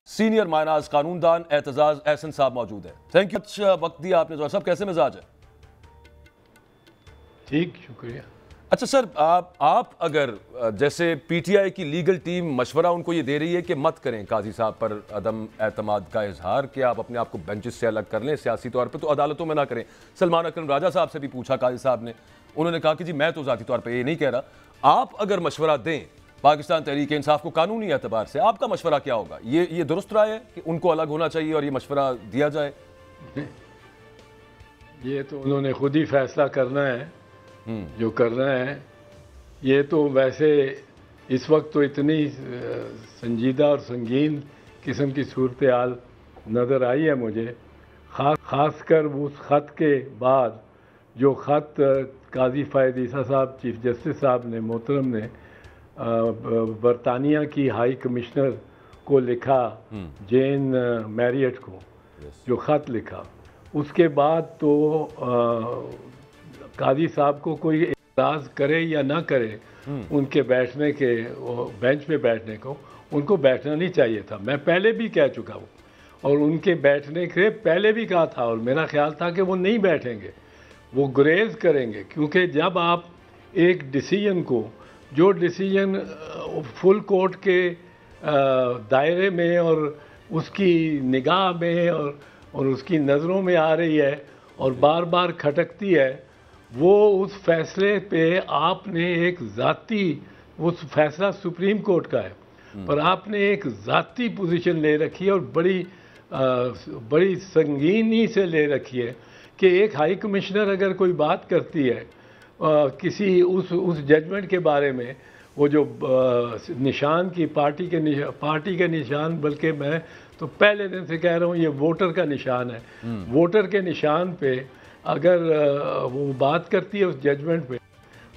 Senior مائناز قانون دان اعتزاز احسن صاحب موجود ہے. Thank you. اچھا وقت دیا آپ نے. صاحب کیسے مزاج ہے؟ ٹھیک، شکریہ. اچھا سر، آپ اگر جیسے پی ٹی آئی کی لیگل ٹیم مشورہ ان کو یہ دے رہی ہے کہ مت کریں قاضی صاحب پر عدم اعتماد کا اظہار، کہ آپ اپنے آپ کو بینچز سے الگ کر لیں سیاسی طور پہ، تو عدالتوں میں نہ کریں. سلمان اکرم راجہ صاحب سے بھی پوچھا قاضی صاحب نے، انہوں نے کہا کہ جی میں تو ذاتی طور پہ یہ نہیں کہہ رہا. آپ اگر مشورہ دیں پاکستان تحریک انصاف کو قانونی اعتبار سے، آپ کا مشورہ کیا ہوگا؟ یہ درست رائے ہے کہ ان کو الگ ہونا چاہیے اور یہ مشورہ دیا جائے؟ یہ تو انہوں نے خود ہی فیصلہ کرنا ہے جو کرنا ہے. یہ تو ویسے اس وقت تو اتنی سنجیدہ اور سنگین قسم کی صورتحال نظر آئی ہے مجھے، خاص کر اس خط کے بعد جو خط قاضی فائد عیسیٰ صاحب چیف جسٹس صاحب نے محترم نے برطانیہ کی ہائی کمشنر کو لکھا، جین میریٹ کو جو خط لکھا، اس کے بعد تو قاضی صاحب کو کوئی اعتراض کرے یا نہ کرے ان کے بیٹھنے کے بینچ پہ بیٹھنے کو، ان کو بیٹھنا نہیں چاہیے تھا. میں پہلے بھی کہہ چکا ہوں اور ان کے بیٹھنے کے پہلے بھی کہا تھا، اور میرا خیال تھا کہ وہ نہیں بیٹھیں گے، وہ گریز کریں گے. کیونکہ جب آپ ایک ڈیسیژن کو، جو ڈیسیژن فل کورٹ کے دائرے میں اور اس کی نگاہ میں اور اس کی نظروں میں آ رہی ہے اور بار بار کھٹکتی ہے، وہ اس فیصلے پہ آپ نے ایک ذاتی، وہ فیصلہ سپریم کورٹ کا ہے، پر آپ نے ایک ذاتی پوزیشن لے رکھی ہے اور بڑی سنگینی سے لے رکھی ہے کہ ایک ہائی کمشنر اگر کوئی بات کرتی ہے کسی اس ججمنٹ کے بارے میں، وہ جو نشان کی پارٹی کے نشان، بلکہ میں تو پہلے دن سے کہہ رہا ہوں یہ ووٹر کا نشان ہے، ووٹر کے نشان پہ اگر وہ بات کرتی ہے اس ججمنٹ پہ،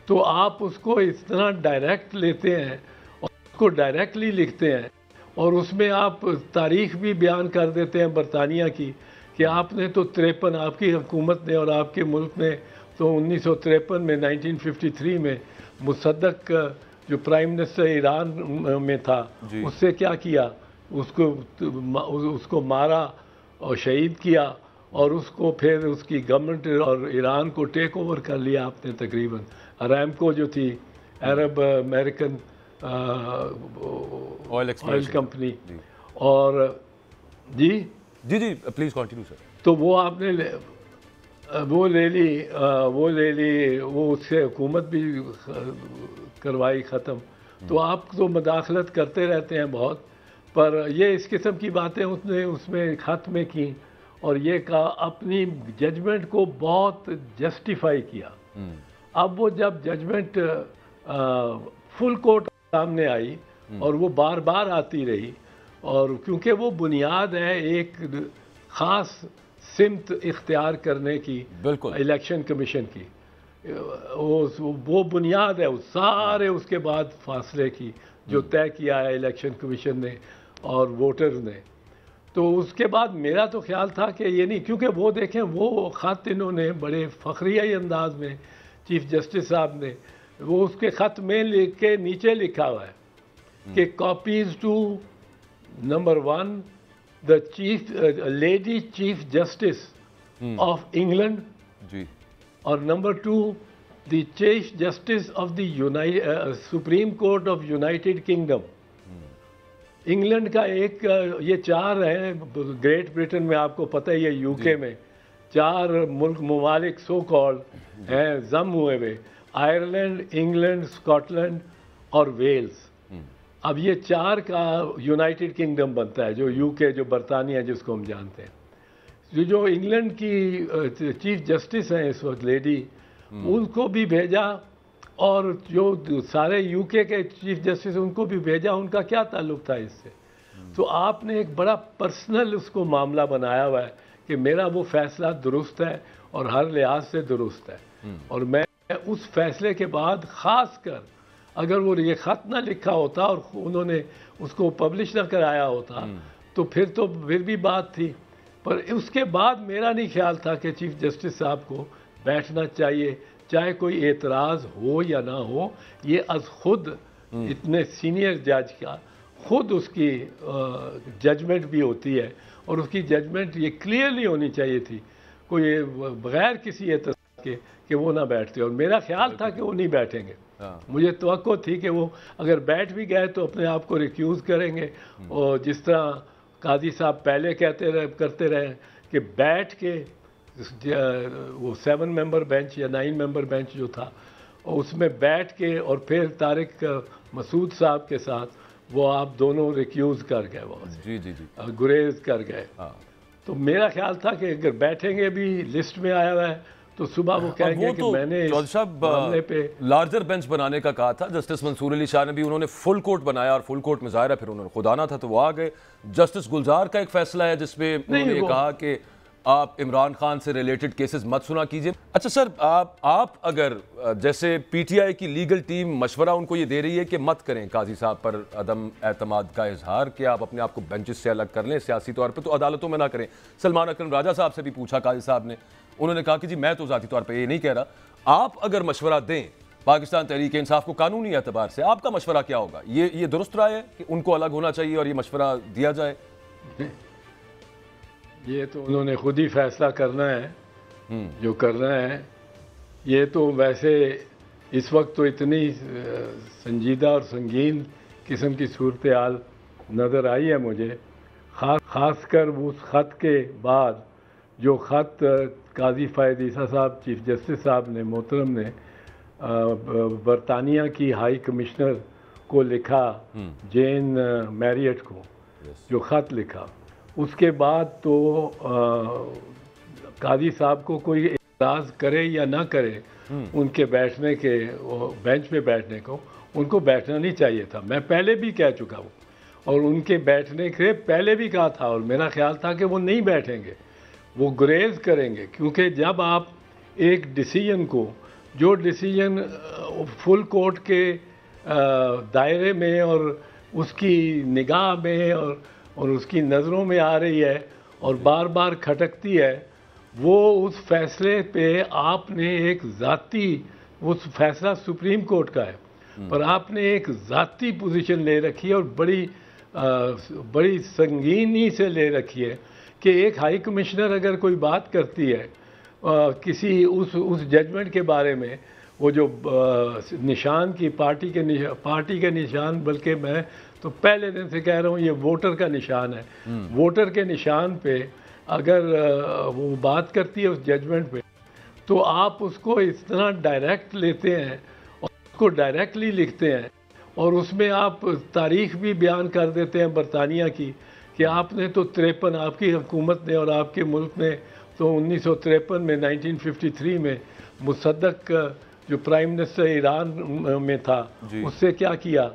تو آپ اس کو اتنا ڈائریکٹ لیتے ہیں اور اس کو ڈائریکٹلی لکھتے ہیں، اور اس میں آپ تاریخ بھی بیان کر دیتے ہیں برطانیہ کی کہ آپ نے تو 53، آپ کی حکومت نے اور آپ کے ملک نے تو 1953 میں 1953 میں مصدق جو پرائم منسٹر ایران میں تھا، اس سے کیا کیا، اس کو مارا اور شہید کیا، اور اس کو پھر اس کی گورنمنٹ اور ایران کو ٹیک اوور کر لیا آپ نے تقریباً. ارامکو جو تھی عرب امریکن آئل کمپنی، اور جی پلیز کنٹینیو سر. تو وہ آپ نے وہ لے لی، وہ اس سے حکومت بھی کروائی ختم. تو آپ تو مداخلت کرتے رہتے ہیں بہت، پر یہ اس قسم کی باتیں اس میں خط میں کی، اور یہ کہا اپنی ججمنٹ کو بہت جسٹیفائی کیا. اب وہ جب ججمنٹ فل کورٹ سامنے آئی اور وہ بار بار آتی رہی، اور کیونکہ وہ بنیاد ہے ایک خاص سمت اختیار کرنے کی، الیکشن کمیشن کی، وہ بنیاد ہے سارے اس کے بعد فاصلے کی جو طے کیا ہے الیکشن کمیشن نے اور ووٹرز نے. تو اس کے بعد میرا تو خیال تھا کہ یہ نہیں، کیونکہ وہ دیکھیں وہ خط انہوں نے بڑے فخریہ انداز میں چیف جسٹس صاحب نے، وہ اس کے خط میں لکھ کے نیچے لکھا ہوا ہے کہ copies to number 1 the lady chief justice of England, اور number 2 the chief justice of the Supreme Court of United Kingdom. England کا ایک، یہ 4 ہیں گریٹ برٹن میں، آپ کو پتہ ہے یہ یو کے میں 4 ممالک سو کالڈ ہیں ضم ہوئے ہوئے، آئرلینڈ، انگلینڈ، اسکاٹ لینڈ اور ویلز. اب یہ 4 کا یونائٹڈ کنگڈم بنتا ہے، جو یو کے، جو برطانیہ ہے جس کو ہم جانتے ہیں. جو انگلینڈ کی چیف جسٹس ہیں اس وقت لیڈی، ان کو بھی بھیجا، اور جو سارے یو کے چیف جسٹس ان کو بھی بھیجا. ان کا کیا تعلق تھا اس سے؟ تو آپ نے ایک بڑا پرسنل اس کو معاملہ بنایا ہوا ہے کہ میرا وہ فیصلہ درست ہے اور ہر لحاظ سے درست ہے. اور میں اس فیصلے کے بعد خاص کر اگر وہ یہ خط نہ لکھا ہوتا اور انہوں نے اس کو پبلش نہ کرایا ہوتا تو پھر بھی بات تھی. پر اس کے بعد میرا نہیں خیال تھا کہ چیف جسٹس صاحب کو بیٹھنا چاہیے، چاہے کوئی اعتراض ہو یا نہ ہو. یہ از خود اتنے سینئر جج کا خود اس کی ججمنٹ بھی ہوتی ہے، اور اس کی ججمنٹ یہ کلیئرلی ہونی چاہیے تھی، کوئی بغیر کسی اعتصاب کے کہ وہ نہ بیٹھتے، اور میرا خیال تھا کہ وہ نہیں بیٹھیں گے۔ مجھے توقع تھی کہ وہ اگر بیٹھ بھی گئے تو اپنے آپ کو ریکیوز کریں گے، اور جس طرح قاضی صاحب پہلے کرتے رہے کہ بیٹھ کے وہ 7 ممبر بینچ یا 9 ممبر بینچ جو تھا، اس میں بیٹھ کے اور پھر طارق مسعود صاحب کے ساتھ وہ آپ دونوں ریکیوز کر گئے، وہاں سے گریز کر گئے۔ تو میرا خیال تھا کہ اگر بیٹھیں گے بھی لسٹ میں آیا ہوا ہے تو صبح وہ کہیں گے کہ میں نے معاملے پہ لارجر بینچ بنانے کا کہا تھا جسٹس منصور علی شاہ نے بھی، انہوں نے فل کورٹ بنایا، اور فل کورٹ میں ظاہر ہے پھر انہوں نے خود آنا تھا تو وہ آ گئے۔ جسٹس گلزار کا ایک فیصلہ ہے جس میں انہوں نے یہ کہا کہ آپ عمران خان سے ریلیٹڈ کیسز مت سنا کیجئے۔ اچھا سر، آپ اگر جیسے پی ٹی آئی کی لیگل ٹیم مشورہ ان کو یہ دے رہی ہے کہ مت کریں قاضی صاحب پر عدم اعتماد کا اظہار، کہ آپ اپنے آپ کو بینچز سے الگ کر لیں سیاسی طور پہ، تو عدالتوں میں نہ کریں۔ سلمان اکرم راجہ صاحب سے بھی پوچھا قاضی صاحب نے، انہوں نے کہا کہ جی میں تو ذاتی طور پہ یہ نہیں کہہ رہا، آپ اگر مشورہ دیں پاکستان تحریک انصاف کو قانونی اعتبار سے، آپ کا مشورہ کیا ہوگا؟ یہ درست رائے ہے کہ ان کو الگ ہونا چاہیے اور یہ مشورہ دیا جائے؟ یہ تو انہوں نے خود ہی فیصلہ کرنا ہے جو کرنا ہے۔ یہ تو ویسے اس وقت تو اتنی سنجیدہ اور سنگین قسم کی صورتحال نظر آئی ہے مجھے، خاص کر اس خط کے بعد جو خط قاضی فائد عیسیٰ صاحب چیف جسٹس صاحب نے محترم نے برطانیہ کی ہائی کمشنر کو لکھا، جین میریٹ کو جو خط لکھا، اس کے بعد تو قاضی صاحب کو کوئی اعتراض کرے یا نہ کرے ان کے بیٹھنے کے، بینچ پہ بیٹھنے کو، ان کو بیٹھنا نہیں چاہیے تھا۔ میں پہلے بھی کہہ چکا ہوں، اور ان کے بیٹھنے کے پہلے بھی کہا تھا، اور میرا خیال تھا کہ وہ نہیں بیٹھیں گے، وہ گریز کریں گے، کیونکہ جب آپ ایک ڈیسیجن کو، جو ڈیسیجن فل کورٹ کے دائرے میں اور اس کی نگاہ میں اور اس کی نظروں میں آ رہی ہے اور بار بار کھٹکتی ہے، وہ اس فیصلے پہ آپ نے ایک ذاتی، وہ فیصلہ سپریم کورٹ کا ہے، پر آپ نے ایک ذاتی پوزیشن لے رکھی ہے، اور بڑی سنگینی سے لے رکھی ہے کہ ایک ہائی کمشنر اگر کوئی بات کرتی ہے کسی اس ججمنٹ کے بارے میں، وہ جو نشان کی پارٹی کے نشان، بلکہ میں تو پہلے دن سے کہہ رہا ہوں یہ ووٹر کا نشان ہے، ووٹر کے نشان پہ اگر وہ بات کرتی ہے اس ججمنٹ پہ، تو آپ اس کو اس طرح ڈائریکٹ لیتے ہیں اور اس کو ڈائریکٹلی لکھتے ہیں، اور اس میں آپ تاریخ بھی بیان کر دیتے ہیں برطانیہ کی، کہ آپ نے تو 53، آپ کی حکومت نے اور آپ کے ملک نے تو 1953 میں 1953 میں مصدق جو پرائم منسٹر ایران میں تھا، اس سے کیا کیا؟